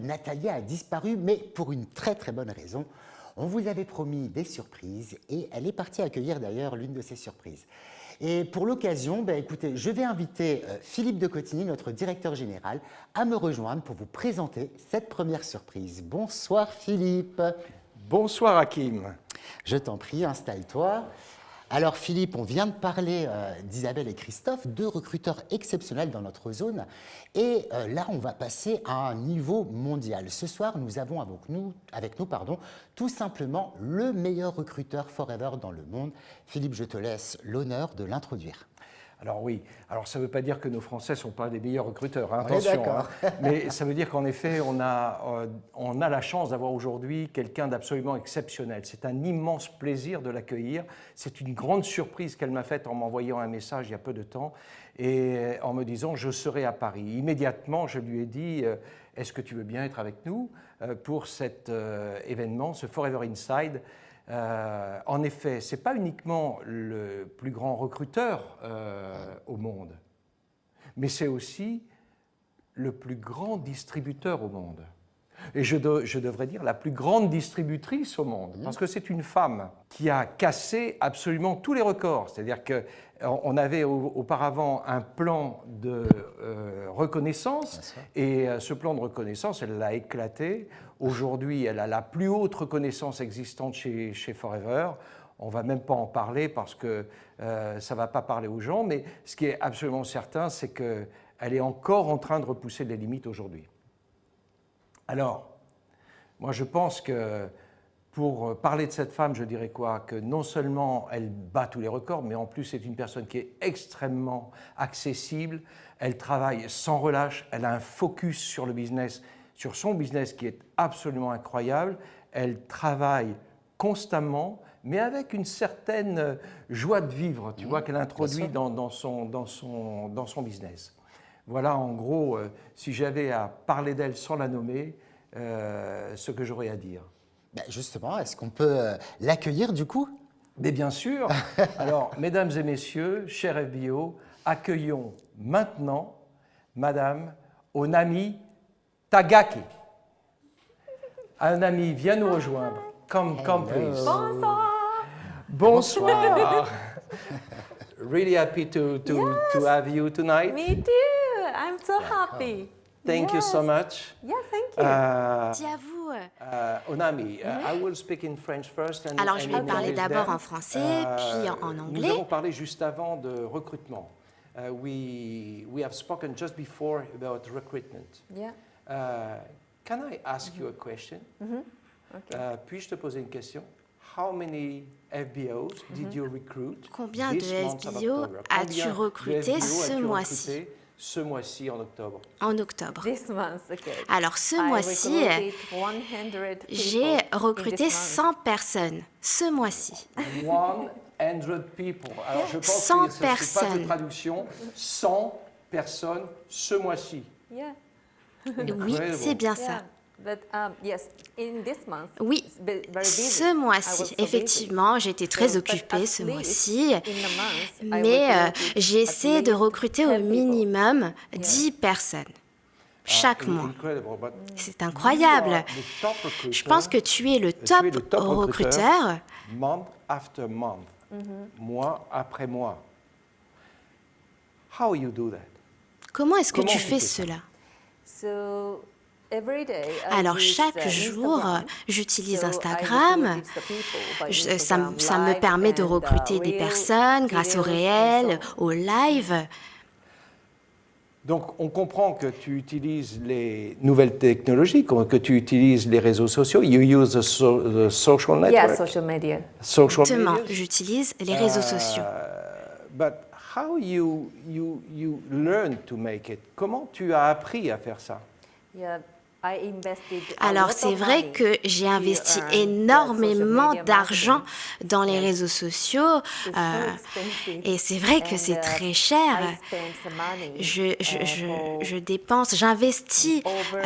Natalia a disparu, mais pour une très très bonne raison. On vous avait promis des surprises et elle est partie accueillir d'ailleurs l'une de ces surprises. Et pour l'occasion, écoutez, je vais inviter Philippe de Cotigny, notre directeur général, à me rejoindre pour vous présenter cette première surprise. Bonsoir Philippe. Bonsoir Hakim. Je t'en prie, installe-toi. Alors Philippe, on vient de parler d'Isabelle et Christophe, deux recruteurs exceptionnels dans notre zone. Et là, on va passer à un niveau mondial. Ce soir, nous avons avec nous, tout simplement le meilleur recruteur forever dans le monde. Philippe, je te laisse l'honneur de l'introduire. Alors oui, alors ça ne veut pas dire que nos Français ne sont pas les meilleurs recruteurs, hein, attention, hein, mais ça veut dire qu'en effet, on a la chance d'avoir aujourd'hui quelqu'un d'absolument exceptionnel. C'est un immense plaisir de l'accueillir. C'est une grande surprise qu'elle m'a faite en m'envoyant un message il y a peu de temps et en me disant « je serai à Paris ». Immédiatement, je lui ai dit « est-ce que tu veux bien être avec nous pour cet événement, ce Forever Inside ». En effet, ce n'est pas uniquement le plus grand recruteur au monde, mais c'est aussi le plus grand distributeur au monde. Et je devrais dire la plus grande distributrice au monde, parce que c'est une femme qui a cassé absolument tous les records. C'est-à-dire qu'on avait auparavant un plan de reconnaissance, et ce plan de reconnaissance, elle l'a éclaté. Aujourd'hui, elle a la plus haute reconnaissance existante chez Forever. On ne va même pas en parler parce que ça ne va pas parler aux gens, mais ce qui est absolument certain, c'est qu'elle est encore en train de repousser les limites aujourd'hui. Alors, moi je pense que pour parler de cette femme, je dirais quoi? Que non seulement elle bat tous les records, mais en plus c'est une personne qui est extrêmement accessible, elle travaille sans relâche, elle a un focus sur le business, sur son business qui est absolument incroyable, elle travaille constamment, mais avec une certaine joie de vivre, tu vois, qu'elle introduit dans son business. Voilà en gros, si j'avais à parler d'elle sans la nommer, ce que j'aurais à dire. Justement, est-ce qu'on peut l'accueillir du coup? Mais bien sûr. Alors, mesdames et messieurs, chers FBO, accueillons maintenant Madame Onami Tagaki. Un ami, viens nous rejoindre. Come please. Bonsoir. Bonsoir. Really happy to have you tonight. Me too. I'm so happy. Thank you so much. Yeah, thank you. Dis à vous. Onami, I will speak in French first. Alors, je vais parler d'abord en français, puis en anglais. Nous avons parlé juste avant de recrutement. We have spoken just before about recruitment. Yeah. Can I ask you a question? Okay. Puis-je te poser une question? How many FBOs did you recruit? Combien de this month of FBO October? as-tu Combien recruté de FBO ce as-tu mois-ci? recruté ce mois-ci en octobre? En octobre. This month, okay. Alors, ce I mois-ci, recruited 100 people j'ai in recruté this month. 100 personnes. Ce mois-ci. 100 people. Alors, je pense 100 que ce n'est pas de personnes. traduction. 100 personnes ce mois-ci. Yeah. Oui, c'est bien ça. Yeah. But yes, in this month, Oui, it's very busy. ce I was mois-ci, so busy. effectivement, j'étais très So, but occupée at ce least mois-ci, in the month, I mais recruited j'ai at essayé de least recruter 10 au people. minimum 10 personnes chaque mois. Incredible, but C'est incroyable. you are the top recruiter. Je pense que tu es le Tu es le top top recruteur. Month after month, mois après mois. How you do that? Comment est-ce que Comment tu tu fais fais ça? cela? So, every day, I Alors, use, chaque jour, Instagram. j'utilise So, I Instagram. recruited the people by Ça Instagram me Live permet de and, recruter des Reels, personnes grâce au videos and réel, so on. au live. Donc, on comprend que tu utilises les nouvelles technologies, que tu utilises les réseaux sociaux. You use the social network. Yeah, social media. Social Exactement, media. j'utilise les réseaux sociaux. But how you learn to make it? Comment tu as appris à faire ça? Yeah, I invested a Alors, lot c'est of vrai money que j'ai to investi earn that énormément social media d'argent marketing. dans les Yes. réseaux sociaux It's so expensive. et c'est vrai que And, c'est très I cher. spent some money, for Je dépense, j'investis over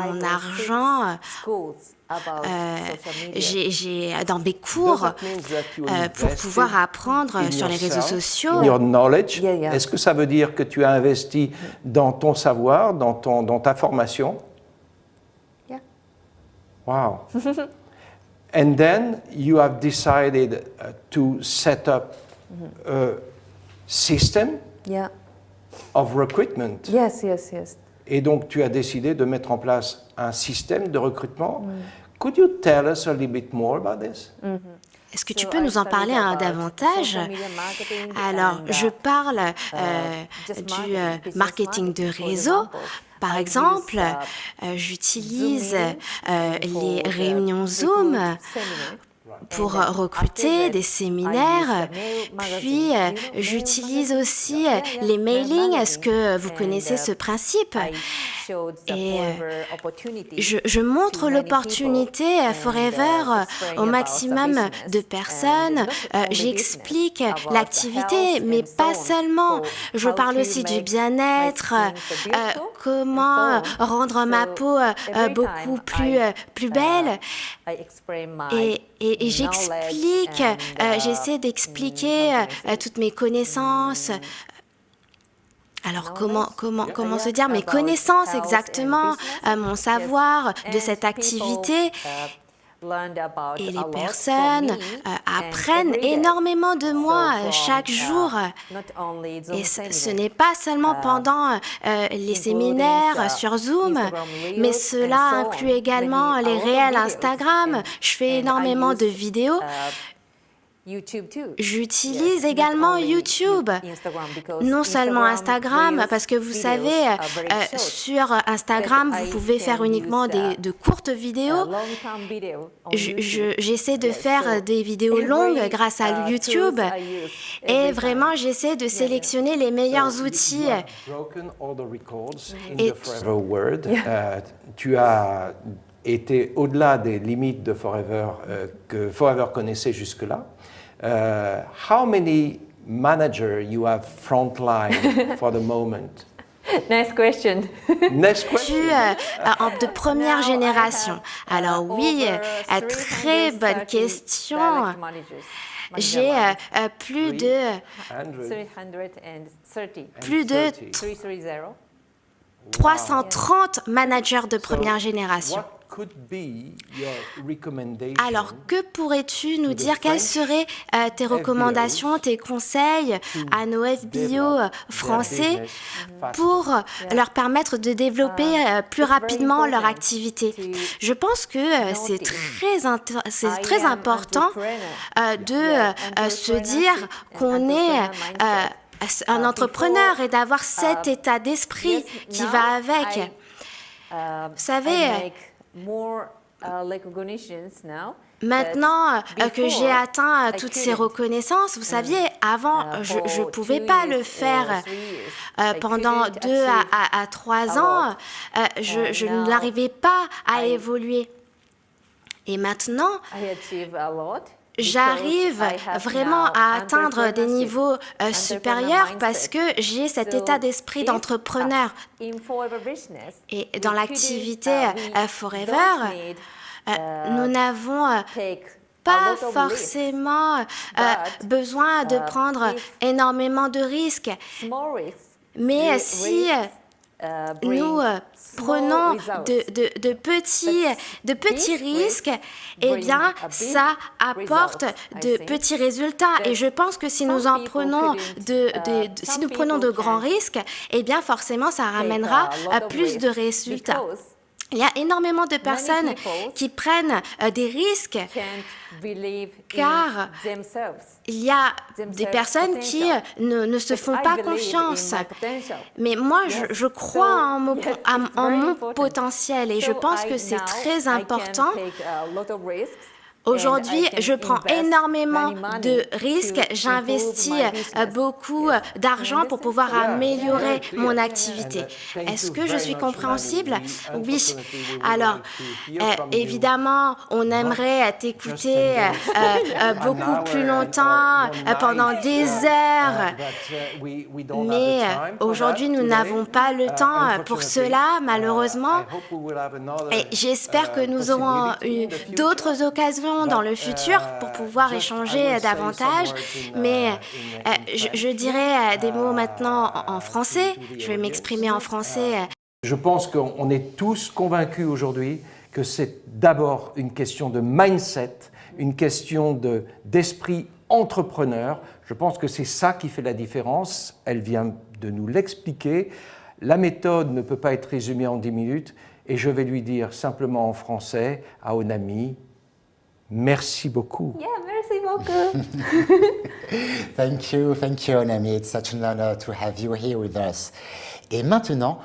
mon 5 or argent 6 schools about social media. j'ai dans mes cours Does that mean that you pour invested pouvoir apprendre in sur les réseaux yourself, sociaux. in your knowledge? Yeah, yeah. Est-ce que ça veut dire que tu as investi dans ton savoir, dans ta formation? Yeah. Wow. And then you have decided to set up a system Yeah. of recruitment. Yes, yes, yes. Et donc, tu as décidé de mettre en place un système de recrutement. Could you tell us a little bit more about this? Est-ce que tu peux nous en parler davantage? Alors, je parle du marketing de réseau. Par exemple, j'utilise les réunions Zoom pour recruter des séminaires, puis j'utilise aussi les mailings. Est-ce que vous connaissez ce principe? Et je montre l'opportunité Forever au maximum de personnes. J'explique l'activité, mais pas seulement. Je parle aussi du bien-être, comment rendre ma peau beaucoup plus belle. Et j'explique, j'essaie d'expliquer toutes mes connaissances. Alors comment se dire, mes connaissances exactement, mon savoir de cette activité. Et les personnes apprennent énormément de moi chaque jour. Et ce n'est pas seulement pendant les séminaires sur Zoom, mais cela inclut également les réels Instagram. Je fais énormément de vidéos. J'utilise également YouTube, non seulement Instagram, parce que vous savez, sur Instagram, vous pouvez faire uniquement de courtes vidéos. J'essaie de faire des vidéos longues grâce à YouTube et vraiment, j'essaie de sélectionner les meilleurs outils. Et tu as été au-delà des limites de Forever que Forever connaissait jusque-là. How many managers you have frontline for the moment? Next question. Next question. De première génération. Alors oui, très bonne question. J'ai plus de 330 managers de première génération. Alors, que pourrais-tu nous dire? Quelles seraient tes recommandations, tes conseils à nos FBO français pour leur permettre de développer plus rapidement leur activité? Je pense que c'est très important de se dire qu'on est un entrepreneur et d'avoir cet état d'esprit qui va avec. Vous savez, maintenant que j'ai atteint toutes ces reconnaissances, vous saviez, avant, je ne pouvais pas le faire. Pendant 2 à 3 ans, je n'arrivais pas à évoluer. Et maintenant, j'arrive vraiment à atteindre des niveaux supérieurs parce que j'ai cet état d'esprit d'entrepreneur. Et dans l'activité Forever, nous n'avons pas forcément besoin de prendre énormément de risques. Mais si nous prenons de petits risques, eh bien, ça apporte de petits résultats. Et je pense que si nous en prenons si nous prenons de grands risques, eh bien, forcément, ça ramènera plus de résultats. Il y a énormément de personnes qui prennent des risques car il y a des personnes qui ne se font pas confiance. Mais moi, je crois en mon potentiel et je pense que c'est très important. Aujourd'hui, je prends énormément de risques, j'investis beaucoup d'argent pour pouvoir améliorer mon activité. Est-ce que je suis compréhensible? Oui. Alors, évidemment, on aimerait t'écouter beaucoup plus longtemps, pendant des heures, mais aujourd'hui, nous n'avons pas le temps pour cela, malheureusement. Et j'espère que nous aurons eu d'autres occasions dans le futur pour pouvoir échanger davantage, mais je dirais des mots maintenant en français. Je vais m'exprimer en français. Je pense qu'on est tous convaincus aujourd'hui que c'est d'abord une question de mindset, une question d'esprit entrepreneur. Je pense que c'est ça qui fait la différence. Elle vient de nous l'expliquer. La méthode ne peut pas être résumée en 10 minutes et je vais lui dire simplement en français à Onami, merci beaucoup. Yeah, merci beaucoup. Thank you, Onami. It's such an honor to have you here with us. Et maintenant,